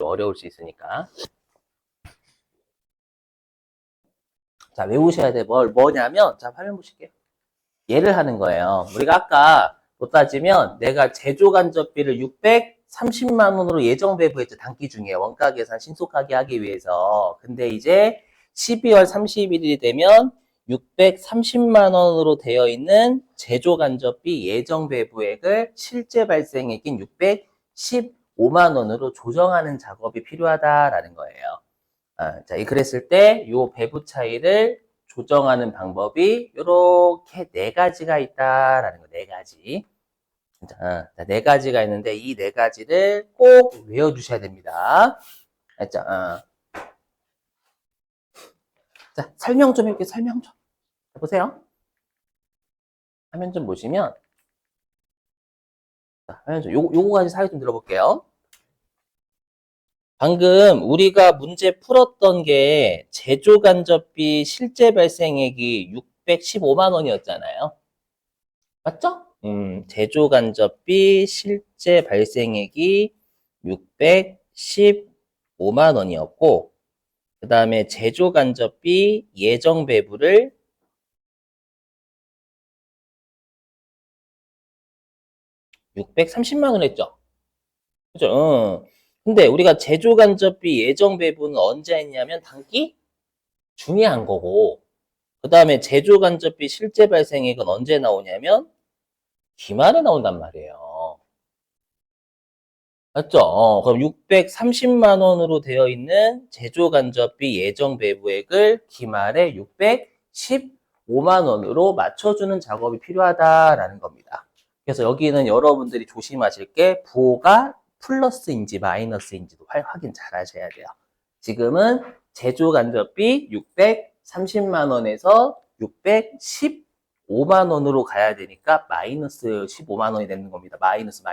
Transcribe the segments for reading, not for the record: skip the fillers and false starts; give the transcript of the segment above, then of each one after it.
좀 어려울 수 있으니까. 자, 외우셔야 돼. 뭐냐면, 자, 화면 보실게요. 예를 하는 거예요. 우리가 아까 못 따지면 내가 제조간접비를 630만 원으로 예정 배부했죠. 단기 중에 원가 계산 신속하게 하기 위해서. 근데 이제 12월 31일이 되면 630만 원으로 되어 있는 제조간접비 예정 배부액을 실제 발생액인 615만 원으로 조정하는 작업이 필요하다라는 거예요. 자, 그랬을 때 요 배부 차이를 조정하는 방법이 이렇게 네 가지가 있다라는 거, 네 가지. 자, 네 가지가 있는데 이 네 가지를 꼭 외워주셔야 됩니다. 자, 자, 설명 좀 해볼게요. 설명 좀. 보세요. 화면 좀 보시면, 자, 화면 좀, 요거까지 사례 좀 들어볼게요. 방금 우리가 문제 풀었던 게 제조간접비 실제 발생액이 615만 원이었잖아요. 맞죠? 제조간접비 실제 발생액이 615만 원이었고, 그 다음에 제조간접비 예정 배부를 630만 원 했죠? 그죠? 근데 우리가 제조간접비 예정 배부는 언제 했냐면 단기 중에 한 거고, 그 다음에 제조간접비 실제 발생액은 언제 나오냐면 기말에 나온단 말이에요. 맞죠? 그럼 630만 원으로 되어 있는 제조간접비 예정 배부액을 기말에 615만 원으로 맞춰주는 작업이 필요하다라는 겁니다. 그래서 여기는 여러분들이 조심하실 게 부호가 플러스인지 마이너스인지도 확인 잘 하셔야 돼요. 지금은 제조간접비 630만 원에서 615만 원으로 가야 되니까 마이너스 15만 원이 되는 겁니다. 마이너스.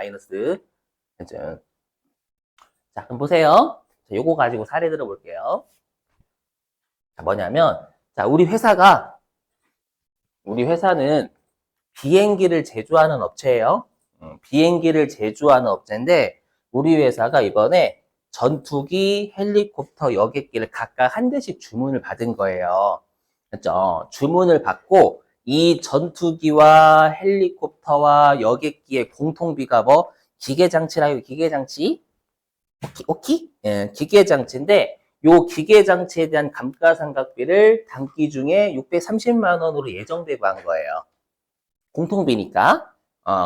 그죠? 자, 그럼 보세요. 자, 요거 가지고 사례 들어볼게요. 자, 뭐냐면, 자, 우리 회사는 비행기를 제조하는 업체예요. 비행기를 제조하는 업체인데, 우리 회사가 이번에 전투기, 헬리콥터, 여객기를 각각 한 대씩 주문을 받은 거예요. 그렇죠? 주문을 받고, 이 전투기와 헬리콥터와 여객기의 공통비가 뭐, 기계장치라요, 기계장치? 오키? 예, 기계장치인데 요 기계장치에 대한 감가상각비를 단기 중에 630만 원으로 예정되고 한 거예요. 공통비니까.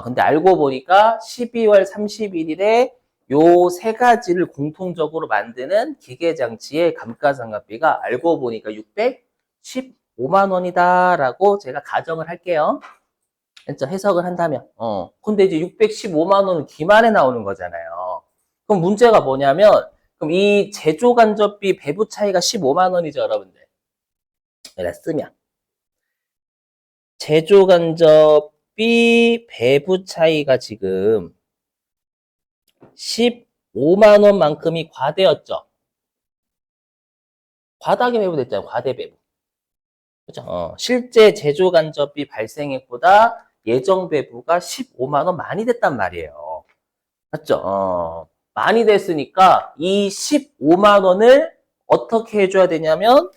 근데 알고 보니까 12월 31일에 요 세 가지를 공통적으로 만드는 기계장치의 감가상각비가 알고 보니까 615만 원이다라고 제가 가정을 할게요. 진짜 해석을 한다면. 근데 이제 615만 원은 기말에 나오는 거잖아요. 그럼 문제가 뭐냐면, 그럼 이 제조간접비 배부 차이가 15만 원이죠, 여러분들. 여기다 쓰면. 제조간접비 배부 차이가 지금 15만 원만큼이 과대였죠. 과다하게 배부됐잖아요, 과대 배부. 그죠? 실제 제조간접비 발생액보다 예정 배부가 15만 원 많이 됐단 말이에요. 맞죠? 많이 됐으니까 이 15만 원을 어떻게 해줘야 되냐면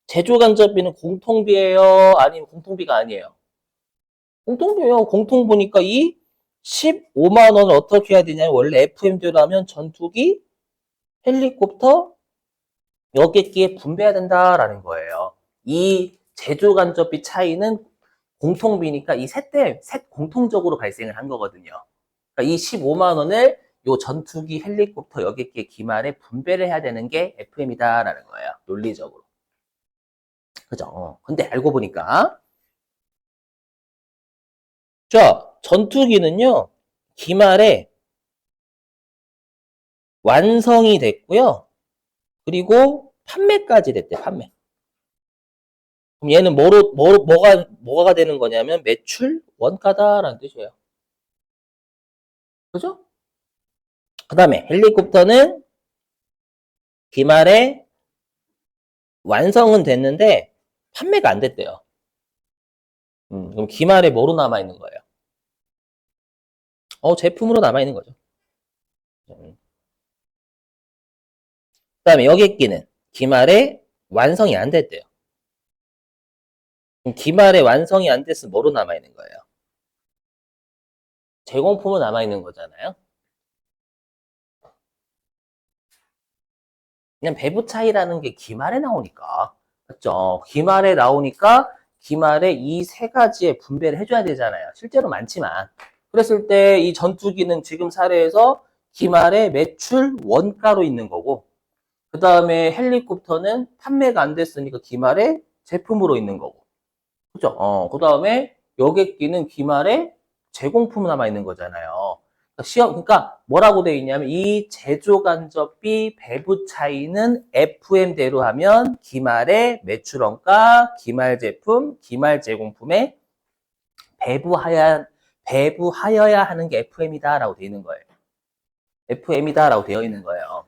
제조간접비는 공통비예요? 아니면 공통비가 아니에요? 공통비예요. 공통보니까 이 15만 원을 어떻게 해야 되냐면 원래 FM대로라면 전투기, 헬리콥터, 여객기에 분배해야 된다라는 거예요. 이 제조간접비 차이는 공통비니까 이 셋 공통적으로 발생을 한 거거든요. 그러니까 이 15만 원을 요 전투기, 헬리콥터, 여객기의 기말에 분배를 해야 되는 게 FM이다라는 거예요. 논리적으로. 그죠? 근데 알고 보니까 자, 전투기는요. 기말에 완성이 됐고요. 그리고 판매까지 됐대. 판매. 그럼 얘는 뭐가 되는 거냐면 매출 원가다라는 뜻이에요. 그죠? 그 다음에 헬리콥터는 기말에 완성은 됐는데 판매가 안 됐대요. 그럼 기말에 뭐로 남아있는 거예요? 제품으로 남아있는 거죠. 음. 그다음에 여객기는 기말에 완성이 안 됐대요. 그럼 기말에 완성이 안 됐으면 뭐로 남아있는 거예요? 제공품으로 남아있는 거잖아요. 그냥 배부 차이라는 게 기말에 나오니까. 맞죠? 기말에 나오니까 기말에 이 세 가지의 분배를 해줘야 되잖아요. 실제로 많지만. 그랬을 때 이 전투기는 지금 사례에서 기말에 매출 원가로 있는 거고, 그 다음에 헬리콥터는 판매가 안 됐으니까 기말에 제품으로 있는 거고. 그죠? 그 다음에 여객기는 기말에 제공품 남아 있는 거잖아요. 그러니까 뭐라고 되어 있냐면 이 제조간접비 배부 차이는 FM대로 하면 기말의 매출원가, 기말 제품, 기말 제공품에 배부하여야 하는 게 FM이다라고 되어 있는 거예요. FM이다라고 되어 있는 거예요.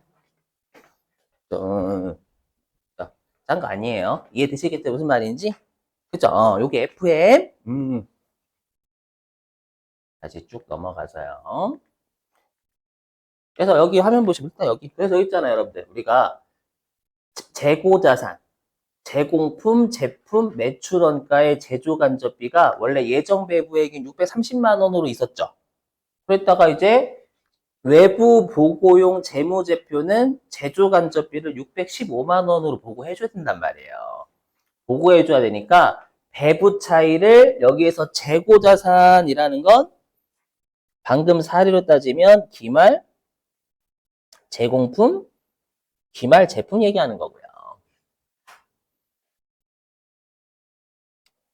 딴 거 아니에요. 이해되시겠죠? 무슨 말인지? 그죠? 요게 FM. 다시 쭉 넘어가서요. 그래서 여기 화면 보시면 일단 여기 그래서 여기 있잖아요, 여러분들. 우리가 재고자산, 제공품, 제품, 매출원가의 제조간접비가 원래 예정 배부액인 630만 원으로 있었죠. 그랬다가 이제 외부 보고용 재무제표는 제조간접비를 615만 원으로 보고해줘야 된단 말이에요. 보고해줘야 되니까 배부 차이를 여기에서 재고자산이라는 건 방금 사례로 따지면 기말, 제공품, 기말 제품 얘기하는 거고요.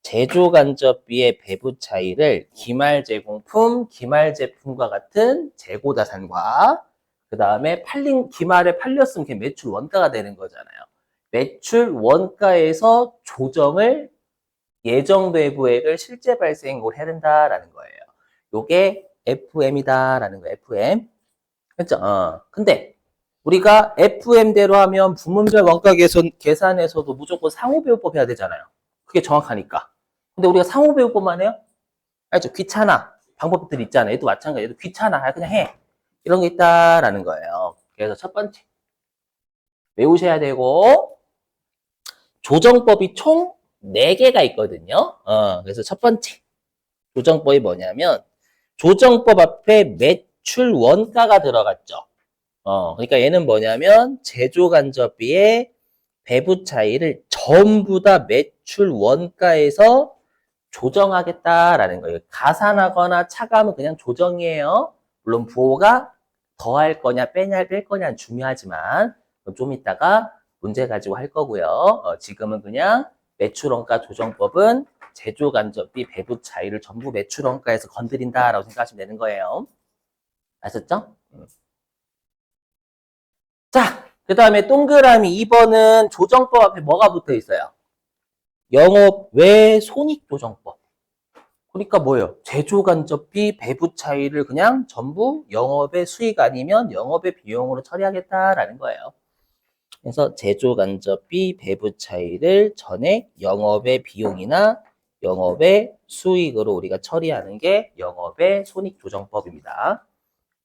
제조간접비의 배부 차이를 기말 제공품, 기말 제품과 같은 재고자산과 그 다음에 기말에 팔렸으면 그게 매출 원가가 되는 거잖아요. 매출 원가에서 조정을 예정 배부액을 실제 발생액으로 해야 된다라는 거예요. 요게 FM이다라는 거예요. FM. 그렇죠? 근데 우리가 FM대로 하면 부문별 원가 계산에서도 무조건 상호배우법 해야 되잖아요. 그게 정확하니까. 근데 우리가 상호배우법만 해요? 알죠? 귀찮아. 방법들이 있잖아요. 얘도 마찬가지예요. 얘도 귀찮아. 그냥 해. 이런 게 있다라는 거예요. 그래서 첫 번째 외우셔야 되고 조정법이 총 4개가 있거든요. 그래서 첫 번째 조정법이 뭐냐면 조정법 앞에 매출 원가가 들어갔죠. 그러니까 얘는 뭐냐면 제조간접비의 배부 차이를 전부 다 매출 원가에서 조정하겠다라는 거예요. 가산하거나 차감은 그냥 조정이에요. 물론 부호가 더할 거냐 뺄 거냐는 중요하지만 좀 이따가 문제 가지고 할 거고요. 지금은 그냥 매출원가 조정법은 제조간접비 배부 차이를 전부 매출원가에서 건드린다라고 생각하시면 되는 거예요. 아셨죠? 자, 그 다음에 동그라미 2번은 조정법 앞에 뭐가 붙어 있어요? 영업 외 손익조정법. 그러니까 뭐예요? 제조간접비 배부 차이를 그냥 전부 영업의 수익 아니면 영업의 비용으로 처리하겠다라는 거예요. 그래서 제조간접비 배부 차이를 전액 영업의 비용이나 영업의 수익으로 우리가 처리하는 게 영업의 손익조정법입니다.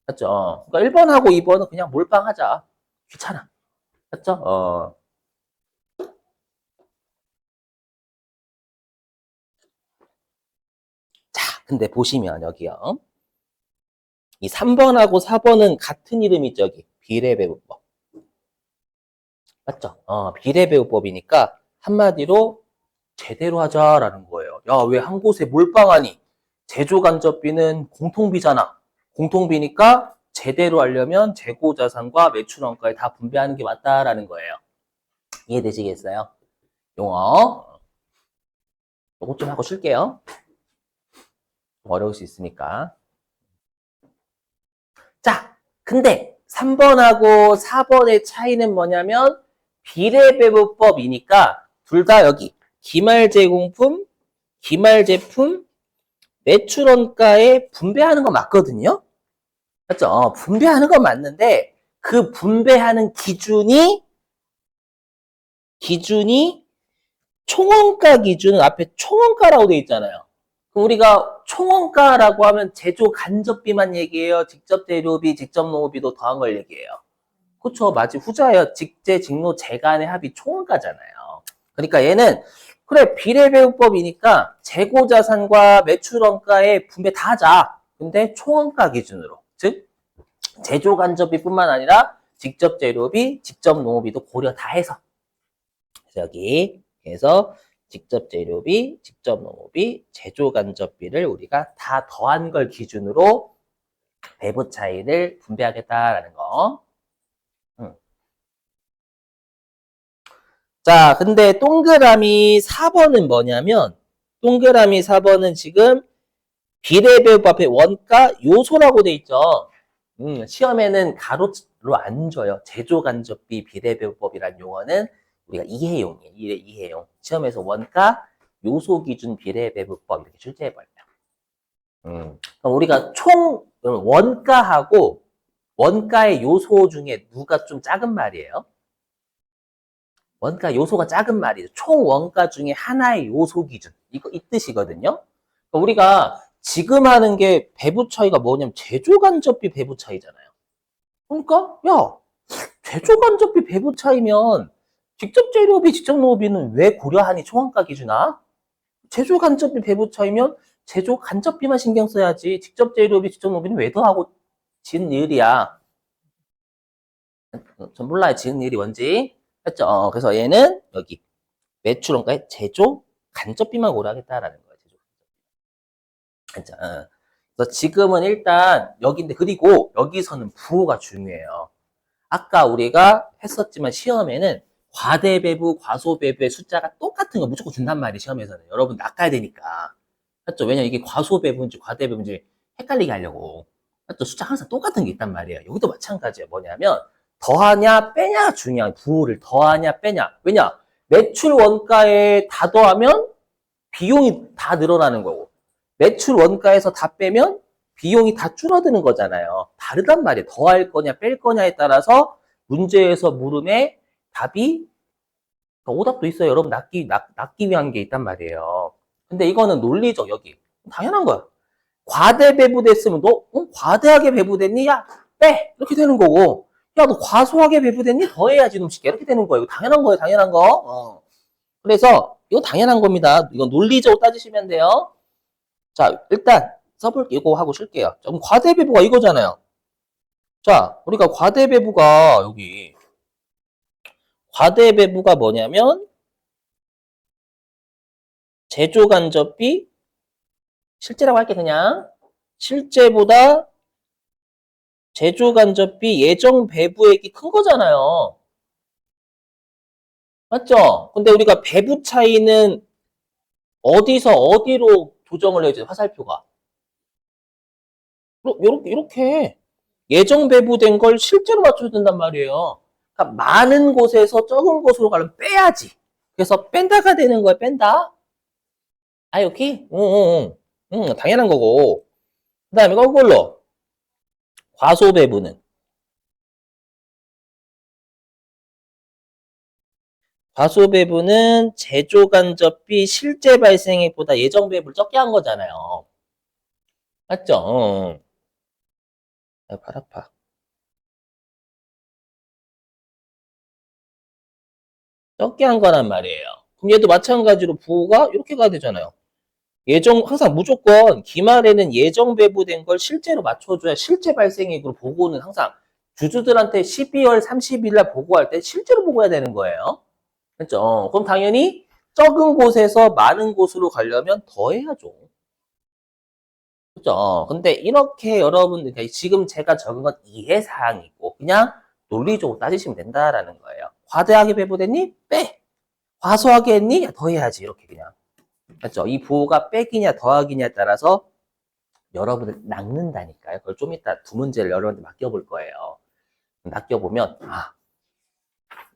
맞죠? 그러니까 1번하고 2번은 그냥 몰빵하자. 귀찮아. 맞죠? 자, 근데 보시면 여기요. 이 3번하고 4번은 같은 이름이죠, 여기. 비례배우법. 맞죠? 비례배우법이니까 한마디로 제대로 하자라는 거예요. 야, 왜 한 곳에 몰빵하니? 제조간접비는 공통비잖아. 공통비니까 제대로 하려면 재고자산과 매출원가에 다 분배하는 게 맞다라는 거예요. 이해되시겠어요? 용어. 요것 좀 하고 쉴게요. 어려울 수 있으니까. 자, 근데 3번하고 4번의 차이는 뭐냐면 비례배부법이니까 둘 다 여기 기말제공품, 기말제품, 매출원가에 분배하는 거 맞거든요? 맞죠? 분배하는 건 맞는데 그 분배하는 기준이 총원가 기준은 앞에 총원가라고 되어 있잖아요. 그럼 우리가 총원가라고 하면 제조 간접비만 얘기해요. 직접 재료비, 직접 노무비도 더한 걸 얘기해요. 그쵸, 맞지. 후자예요. 직제, 직노, 재간의 합이 총원가잖아요. 그러니까 얘는 그래 비례배분법이니까 재고자산과 매출원가의 분배 다 하자. 근데 총원가 기준으로, 즉 제조간접비뿐만 아니라 직접 재료비, 직접 농업비도 고려 다 해서. 그래서 여기 해서 직접 재료비, 직접 농업비, 제조간접비를 우리가 다 더한 걸 기준으로 배부 차이를 분배하겠다라는 거. 자, 근데 동그라미 4번은 뭐냐면, 동그라미 4번은 지금 비례배분 앞에 원가 요소라고 돼 있죠. 시험에는 가로로 안 줘요. 제조간접비 비례배분법이란 용어는 우리가 이해용이에요. 이해용. 시험에서 원가 요소 기준 비례배분법 이렇게 출제해버려요. 그럼 우리가 총 원가하고 원가의 요소 중에 누가 좀 작은 말이에요? 원가 요소가 작은 말이죠. 총 원가 중에 하나의 요소 기준. 이 뜻이거든요. 그러니까 우리가 지금 하는 게 배부 차이가 뭐냐면 제조간접비 배부 차이잖아요. 그러니까 야 제조간접비 배부 차이면 직접 재료비, 직접 농업비는 왜 고려하니 총원가 기준아? 제조간접비 배부 차이면 제조간접비만 신경 써야지 직접 재료비, 직접 농업비는 왜 더하고 지은 일이야. 전 몰라요. 지은 일이 뭔지. 했죠? 그래서 얘는 여기 매출원가에 제조 간접비만 고려하겠다라는 거예요. 제조 간접. 그래서 지금은 일단 여기인데 그리고 여기서는 부호가 중요해요. 아까 우리가 했었지만 시험에는 과대배부, 과소배부의 숫자가 똑같은 거 무조건 준단 말이에요. 시험에서는. 여러분 낚아야 되니까. 맞죠? 왜냐면 이게 과소배부인지 과대배부인지 헷갈리게 하려고. 맞죠? 숫자 항상 똑같은 게 있단 말이에요. 여기도 마찬가지예요. 뭐냐면 더하냐 빼냐 중요한 부호를 더하냐 빼냐. 왜냐? 매출 원가에 다 더하면 비용이 다 늘어나는 거고 매출 원가에서 다 빼면 비용이 다 줄어드는 거잖아요. 다르단 말이에요. 더할 거냐 뺄 거냐에 따라서 문제에서 물음에 답이 오답도 있어요. 여러분 낚기 위한 게 있단 말이에요. 근데 이거는 논리적 여기 당연한 거야. 과대 배부됐으면 너 과대하게 배부됐니? 야 빼! 이렇게 되는 거고 야 너 과소하게 배부됐니? 더해야지 놈식게 이렇게 되는 거예요. 당연한 거예요. 당연한 거. 그래서 이거 당연한 겁니다. 이건 논리적으로 따지시면 돼요. 자 일단 써볼게요. 이거 하고 쉴게요. 그럼 과대배부가 이거잖아요. 자 우리가 과대배부가 여기 과대배부가 뭐냐면 제조간접비 실제라고 할게 그냥 실제보다 제조간접비 예정 배부액이 큰 거잖아요. 맞죠? 근데 우리가 배부 차이는 어디서 어디로 조정을 해줘요? 화살표가. 이렇게 예정 배부된 걸 실제로 맞춰야 된단 말이에요. 그러니까 많은 곳에서 적은 곳으로 가려면 빼야지. 그래서 뺀다가 되는 거야, 뺀다. 아, 여기? 응, 응, 응, 당연한 거고. 그 다음에 거꾸로. 과소배부는. 과소배부는 제조간접비 실제 발생액보다 예정 배부를 적게 한 거잖아요. 맞죠? 발 아파. 적게 한 거란 말이에요. 그럼 얘도 마찬가지로 부호가 이렇게 가야 되잖아요. 항상 무조건 기말에는 예정 배부된 걸 실제로 맞춰줘야 실제 발생액으로 보고는 항상 주주들한테 12월 30일 날 보고할 때 실제로 보고해야 되는 거예요. 그렇죠? 그럼 당연히 적은 곳에서 많은 곳으로 가려면 더 해야죠. 그죠? 근데 이렇게 여러분들, 지금 제가 적은 건 이해사항이고, 그냥 논리적으로 따지시면 된다라는 거예요. 과대하게 배부됐니? 빼! 과소하게 했니? 더 해야지. 이렇게 그냥. 그렇죠? 이 부호가 빼기냐 더하기냐에 따라서 여러분을 낚는다니까요. 그걸 좀 이따 두 문제를 여러분한테 맡겨볼 거예요. 맡겨보면,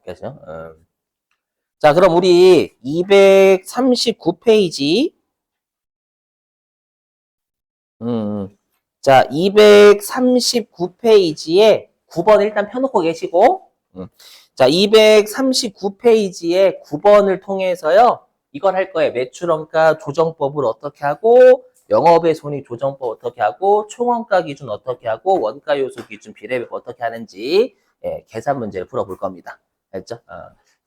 그래서, 자, 그럼 우리 239페이지, 자, 239페이지에 9번 일단 펴놓고 계시고, 자, 239페이지에 9번을 통해서요, 이걸 할 거예요. 매출원가 조정법을 어떻게 하고, 영업의 손익 조정법 어떻게 하고, 총원가 기준 어떻게 하고, 원가 요소 기준 비례배분 어떻게 하는지, 예, 계산 문제를 풀어볼 겁니다. 알죠?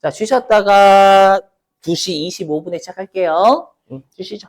자, 쉬셨다가 2시 25분에 시작할게요. 쉬시죠.